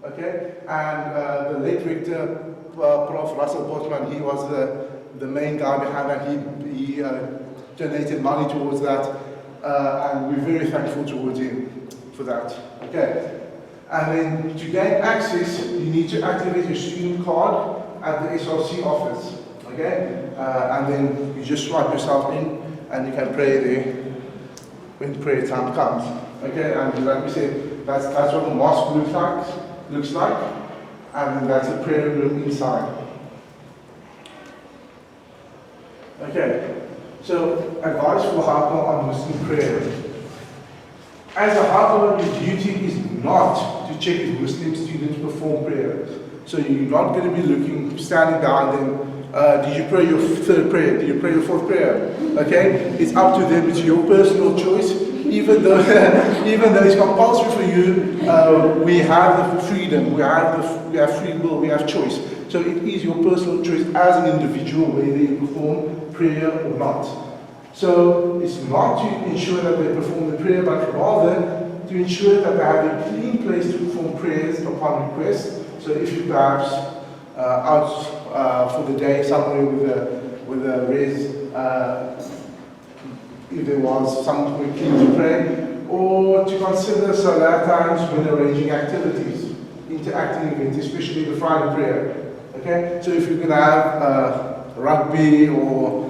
Okay, and the late rector, Prof. Russell Botman, he was the main guy behind that. He donated money towards that, and we're very thankful towards him for that. Okay, and then to gain access, you need to activate your student card at the SRC office. Okay, and then you just swipe yourself in, and you can pray there when prayer time comes. Okay, and like we said, that's what the mosque looks like, and then that's a prayer room inside. Okay, so advice for Halaal on Muslim prayer. As a Halaal, your duty is not to check if Muslim students perform prayer. So you're not going to be standing down then, did you pray your third prayer? Did you pray your fourth prayer? Okay, it's up to them, it's your personal choice. Even though it's compulsory for you, we have the freedom, we have free will, we have choice. So it is your personal choice as an individual whether you perform prayer or not. So it's not to ensure that they perform the prayer, but rather to ensure that they have a clean place to perform prayers upon request. So if you perhaps out for the day somewhere with a res, if there was somewhere clean to pray, or to consider salah times when arranging activities, interacting events, especially the Friday prayer. Okay, so if you're going to have rugby or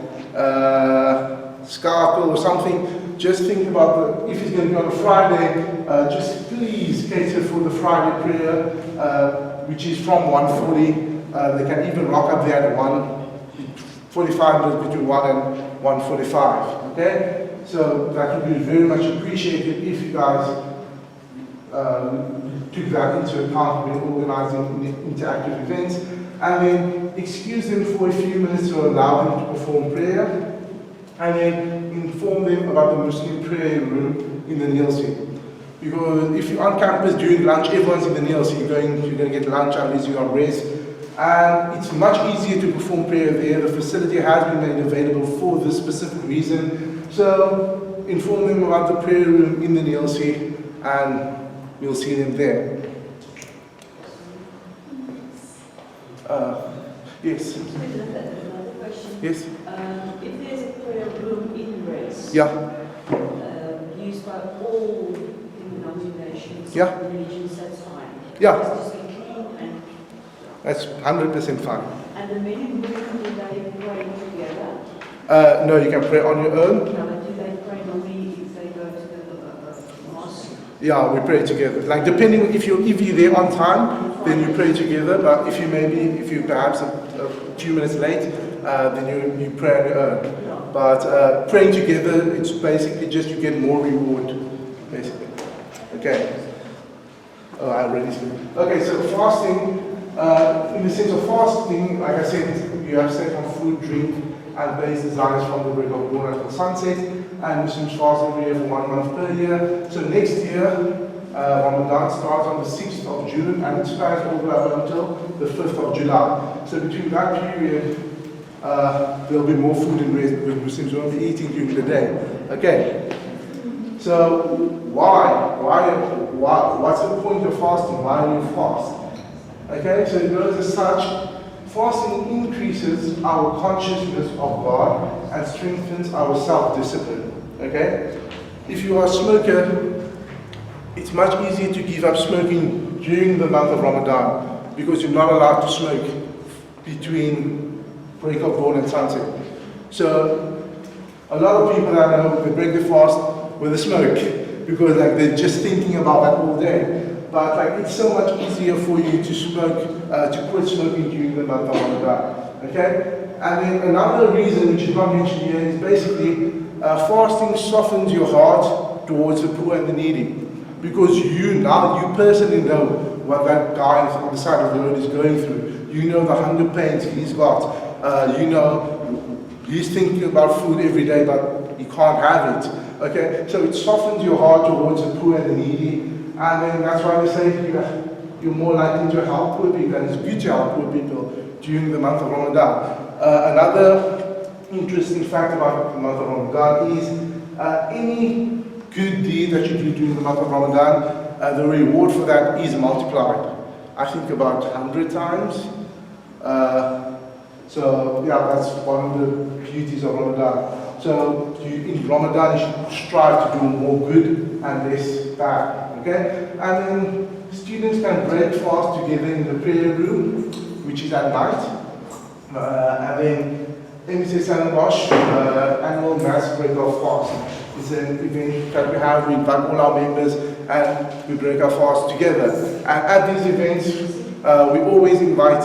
scarple or something, just think about if it's going to be on a Friday, just please cater for the Friday prayer, which is from 1:40. They can even rock up there at 1:45 minutes between 1 and 1:45. Okay, so that would be very much appreciated if you guys took that into account when organizing interactive events, and then excuse them for a few minutes to allow them to perform prayer, and then inform them about the Muslim prayer room in the Nielsen. Because if you're on campus during lunch, everyone's in the Nielsen, you're going to get lunch unless you're on rest. And it's much easier to perform prayer there. The facility has been made available for this specific reason. So inform them about the prayer room in the Nielsen, and we'll see them there. Yes. Another question. Yes. If there's a prayer room in race, Yeah. used by all denominations, Yeah. religions, that's fine. Yeah. It's just be clean and. That's 100% fine. And the men and women, do they pray together? No, you can pray on your own. No, but do they pray normally if they go to the mosque? Yeah, we pray together. Like depending if you're there on time, then you pray together. But if you perhaps a few minutes late, then you pray on your own. But praying together, it's basically just you get more reward, basically. Okay. Oh, I already said. Okay, so fasting. In the sense of fasting, like I said, you abstain from food, drink, and base desires from the break of dawn until sunset, and Muslims fast every year for 1 month per year. So next year, Ramadan starts on the 6th of June and it spans all the way up until the 5th of July. So between that period, there'll be more food and rest because Muslims won't be eating during the day. Okay. So why? What's the point of fasting? Why do you fast? Okay, so it goes as such, fasting increases our consciousness of God and strengthens our self-discipline. Okay? If you are a smoker, it's much easier to give up smoking during the month of Ramadan because you're not allowed to smoke between break of dawn and sunset. So a lot of people that I know, they break the fast with a smoke because like they're just thinking about that all day. But like it's so much easier for you to smoke, to quit smoking during the month of Ramadan. Okay? And then another reason which is not mentioned here is basically fasting softens your heart towards the poor and the needy. Because you personally know what that guy on the side of the road is going through. You know the hunger pains he's got. You know he's thinking about food every day but he can't have it. Okay? So it softens your heart towards the poor and the needy. And then that's why they say you're more likely to help poor people, and it's good to help poor people during the month of Ramadan. Another interesting fact about the month of Ramadan is any good deed that you do during the month of Ramadan, the reward for that is multiplied. I think about 100 times. So yeah, that's one of the beauties of Ramadan. So in Ramadan, you should strive to do more good and less bad. Okay? And then students can break fast together in the prayer room, which is at night. And then MCA Stellenbosch annual mass break of fast. It's an event that we have. We invite all our members and we break our fast together. And at these events, we always invite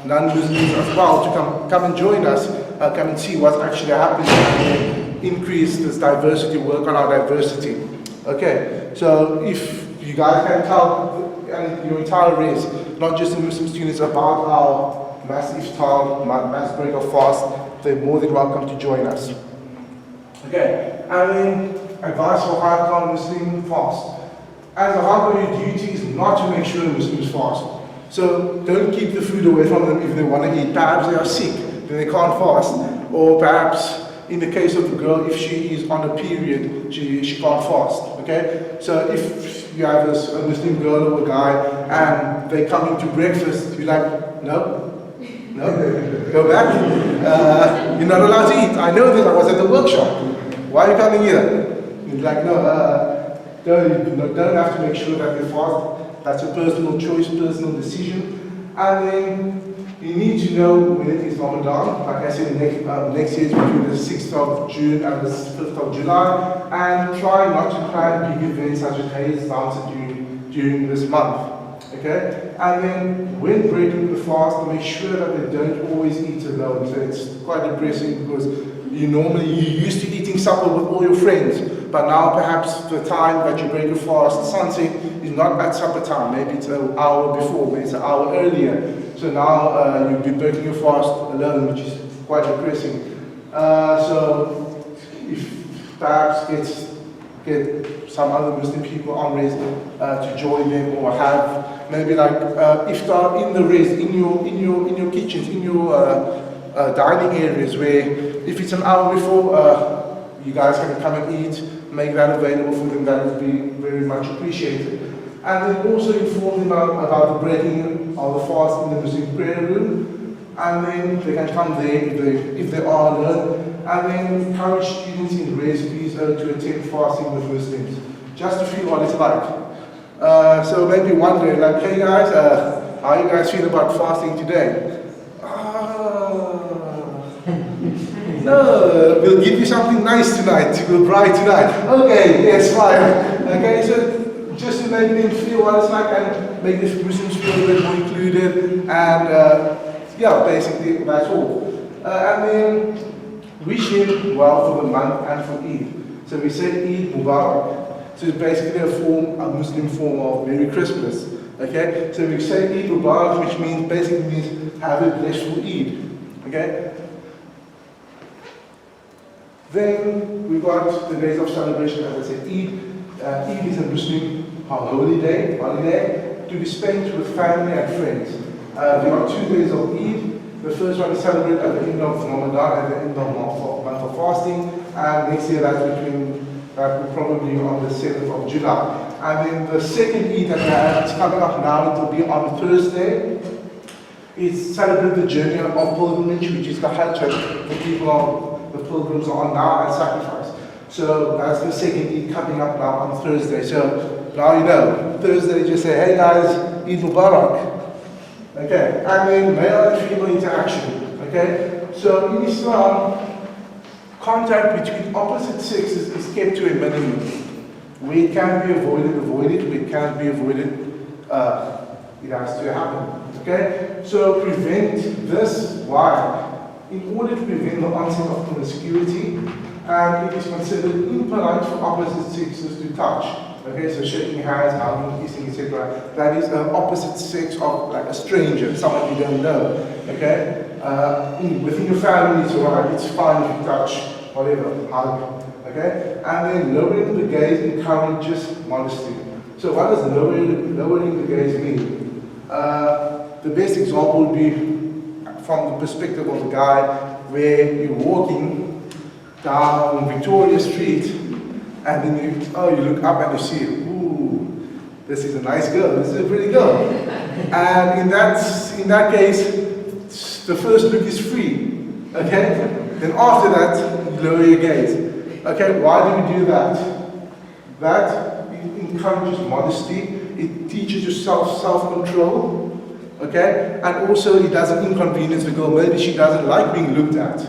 non-Muslims as well to come and join us, come and see what's actually happening and increase this diversity, work on our diversity. Okay, so if you guys can tell your entire race, not just the Muslim students, about our mass iftar, mass break of fast, they're more than welcome to join us. Okay, and then advice for hardcore Muslim fast. As a hardcore, your duty is not to make sure Muslims fast. So don't keep the food away from them if they want to eat. Perhaps they are sick, then they can't fast. Or perhaps in the case of the girl, if she is on a period, she can't fast. Okay? So if you have a Muslim girl or a guy and they come into breakfast, you're like, no, go back. You're not allowed to eat. I know this, I was at the workshop. Why are you coming here? You're like, no, don't have to make sure that they fast. That's a personal choice, personal decision. And then you need to know when it is Ramadan. Like I said, next year is between the 6th of June and the 5th of July. And try not to plan big events such as Hayes Dancer during this month. Okay? And then when breaking the fast, make sure that they don't always eat alone. So it's quite depressing because you're used to eating supper with all your friends. But now perhaps the time that you break your fast, sunset, is not at supper time. Maybe it's an hour before, maybe it's an hour earlier. So now you'll be breaking your fast alone, which is quite depressing. So if perhaps get some other Muslim people on race to join them, or have maybe like iftar in the race, in your kitchens, in your dining areas, where if it's an hour before, you guys can come and eat, make that available for them. That would be very much appreciated. And then also inform them about the breaking of the fast in the Muslim prayer room. And then they can come there if they are alone. And then encourage students in race to attend fasting with Muslims, just to feel what it's like. So maybe one day, like, hey guys, how you guys feel about fasting today? No, we'll give you something nice tonight. We'll bright tonight. Okay, yes, fine. Okay, so just to make them feel what it's like and make the Muslims feel a bit more included. And yeah, basically that's all. And then wish him well for the month and for Eid. So we say Eid Mubarak. So it's basically a Muslim form of Merry Christmas. Okay, so we say Eid Mubarak, which basically means have a blissful Eid. Okay. Then we got the days of celebration, as I said, Eid. Eid is a Muslim holiday to be spent with family and friends. There are 2 days of Eid. The first one is celebrated at the end of Ramadan, at the end of month of fasting, and next year that will probably be on the 7th of July. And then the second Eid that we have is coming up now. It will be on Thursday. It's celebrate the journey of pilgrimage, which is the Hajj the pilgrims are on now and sacrifice. So that's the second Eid coming up now on Thursday. So now you know, Thursday just say, hey guys, Eid Mubarak. Okay, and then male and female interaction. Okay, so in Islam, contact between opposite sexes is kept to a minimum. Where it can be avoided, avoid it. Where it can't be avoided, it has to happen. Okay, so prevent this. Why? In order to prevent the onset of promiscuity, and it is considered impolite for opposite sexes to touch. Okay, so shaking hands, hugging, kissing, etc. That is the opposite sex of like a stranger, someone you don't know. Okay, within your family, it's alright. It's fine if you touch, whatever, hug. Okay, and then lowering the gaze encourages modesty. So what does lowering the gaze mean? The best example would be from the perspective of a guy where you're walking down Victoria Street and then you look up and you see, ooh, this is a nice girl, this is a pretty girl. And in that case, the first look is free, okay? Then after that, you lower your gaze. Okay, why do we do that? That encourages modesty, it teaches you self-control, okay? And also it doesn't inconvenience the girl, maybe she doesn't like being looked at,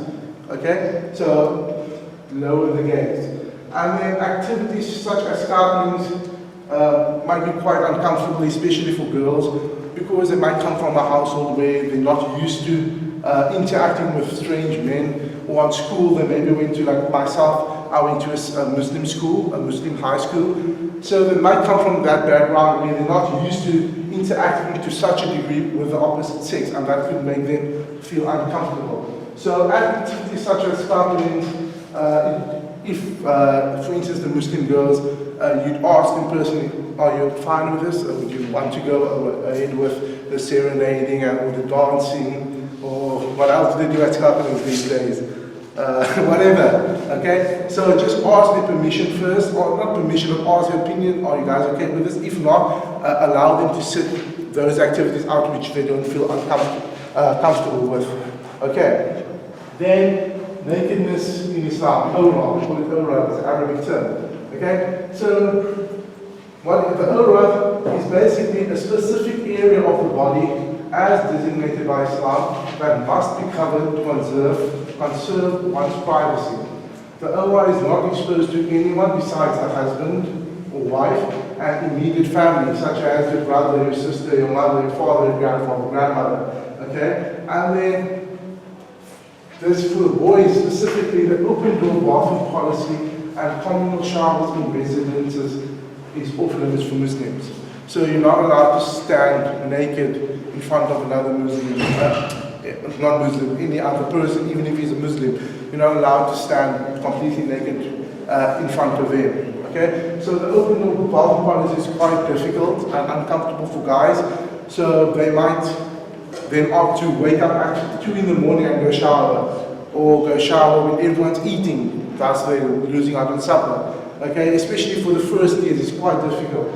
okay? So, lower the gaze. And then activities such as scouting might be quite uncomfortable, especially for girls, because they might come from a household where they're not used to interacting with strange men, or at school they maybe went to, like myself, I went to a Muslim school, a Muslim high school, so they might come from that background where they're not used to interacting to such a degree with the opposite sex, and that could make them feel uncomfortable. So activities such as scouting, if, for instance, the Muslim girls, you'd ask them personally, are you fine with this? Or would you want to go ahead with the serenading or the dancing? Or what else do they do at Scotland these days? Whatever, okay? So just ask their permission first, or not permission, but ask their opinion. Are you guys okay with this? If not, allow them to sit those activities out which they don't feel comfortable with. Okay. Then, nakedness in Islam, awrah, we call it awrah, it's an Arabic term. Okay? So, the awrah is basically a specific area of the body as designated by Islam that must be covered to conserve one's privacy. The awrah is not exposed to anyone besides the husband or wife and immediate family, such as your brother, your sister, your mother, your father, your grandfather, grandmother. Okay? And then this for the boys specifically, the open door bathroom policy and communal showers in residences is off limits for Muslims. So you're not allowed to stand naked in front of another Muslim, not Muslim, any other person, even if he's a Muslim. You're not allowed to stand completely naked in front of him. Okay? So the open door bathroom policy is quite difficult and uncomfortable for guys. So they might then opt to wake up at 2 in the morning and go shower, or go shower when everyone's eating, thus they're losing out on supper. Okay? Especially for the first years, it's quite difficult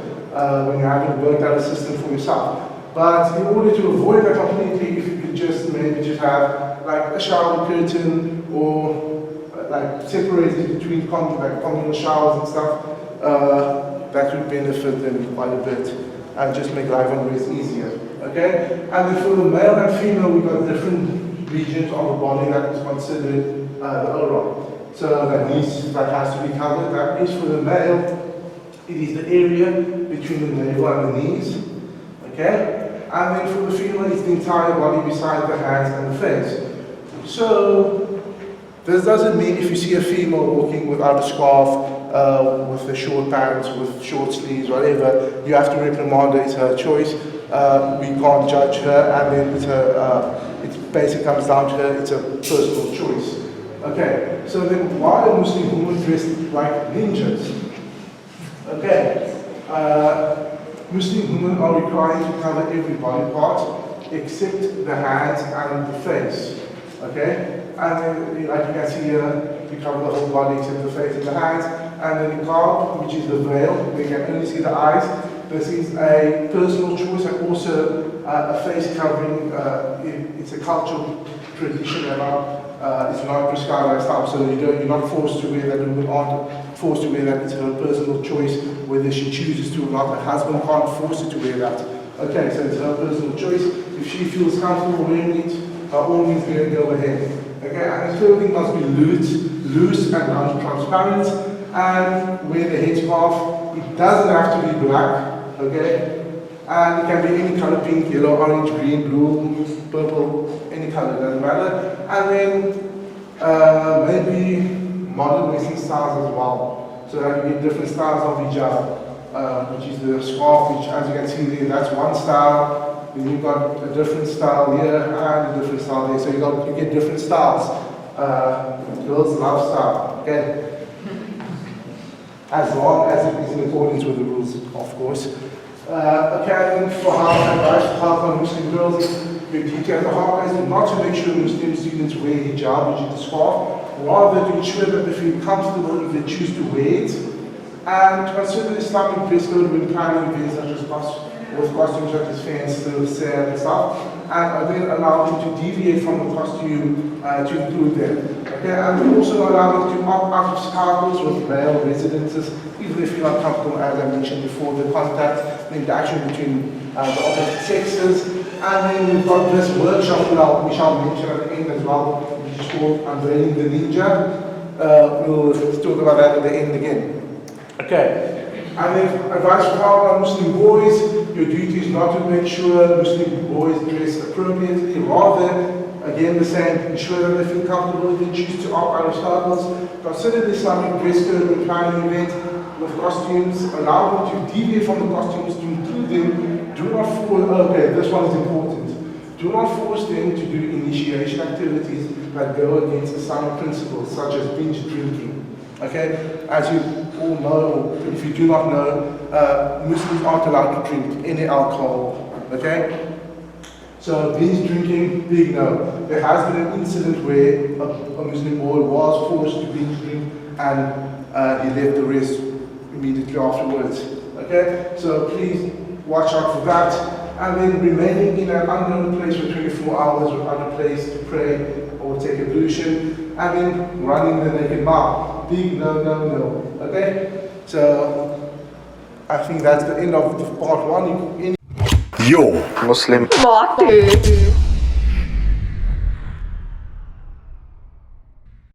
when you haven't worked out a system for yourself. But in order to avoid that completely, if you could just maybe just have like a shower curtain, or like separated between communal showers and stuff, that would benefit them quite a bit and just make life on ways easier. Okay? And then for the male and female, we've got different regions of the body that is considered the awrah. So that has to be covered. That is for the male. It is the area between the navel and the knees, okay? And then for the female, it's the entire body besides the hands and the face. So, this doesn't mean if you see a female walking without a scarf, with the short pants, with short sleeves, whatever, you have to reprimand her, it's her choice. We can't judge her, and then it's her, it basically comes down to her, it's a personal choice. Okay, so then why are Muslim women dressed like ninjas? Okay, Muslim women are required to cover every body part except the hands and the face. Okay, and then, like you can see here, we cover the whole body except the face and the hands. And then the niqab, which is the veil, we can only see the eyes. This is a personal choice and also a face covering. It's a cultural tradition about. It's not prescribed by Islam, so you're not forced to wear that. Women aren't forced to wear that. It's her personal choice whether she chooses to or not. Her husband can't force her to wear that. Okay, so it's her personal choice. If she feels comfortable wearing it, by all means, go ahead. Okay, and the clothing must be loose and non-transparent, and wear the headscarf. It doesn't have to be black. Okay, and it can be any color: pink, yellow, orange, green, blue, purple, any color, doesn't matter. And then maybe modern Western styles as well, so that you get different styles of hijab, which is the scarf, which, as you can see there, that's one style. Then you've got a different style here and a different style there, so you get different styles. Girls love style. Okay. As long as it is in accordance with the rules, of course. Okay, and for how advice for help on Muslim girls, we detail the hard ways not to make sure Muslim students wear hijab, which is the scarf, rather to ensure that they feel comfortable if they choose to wear it, and to consider Islamic dress code when planning events such as with costumes such as fences, sand and stuff, and I then allow them to deviate from the costume to include them. Okay, and we also allow them to opt out of circles with male residences, even if you're not comfortable, as I mentioned before, the contact, the interaction between the opposite sexes. And then we've got this workshop that we shall mention at the end as well, which is called Unveiling the Ninja. We'll talk about that at the end again. Okay. And then advice for our Muslim boys, your duty is not to make sure Muslim boys dress appropriately, rather, again the same, ensure that they feel comfortable if they choose to opt out of styles. Consider the Islamic dress code when planning an event with costumes, allow them to deviate from the costumes to include them. Do not force, okay, this one is important. Do not force them to do initiation activities that go against Islamic principles, such as binge drinking. Okay, as you all know, or if you do not know, Muslims aren't allowed to drink any alcohol. Okay, so binge drinking, big no. There has been an incident where a Muslim boy was forced to binge drink and he left the rest immediately afterwards. Okay, so please watch out for that. And then remaining in an unknown place for 24 hours without a place to pray or take ablution, and then running the naked mouth. Big no, no, no. Okay? So I think that's the end of part one. Your Muslim Martin.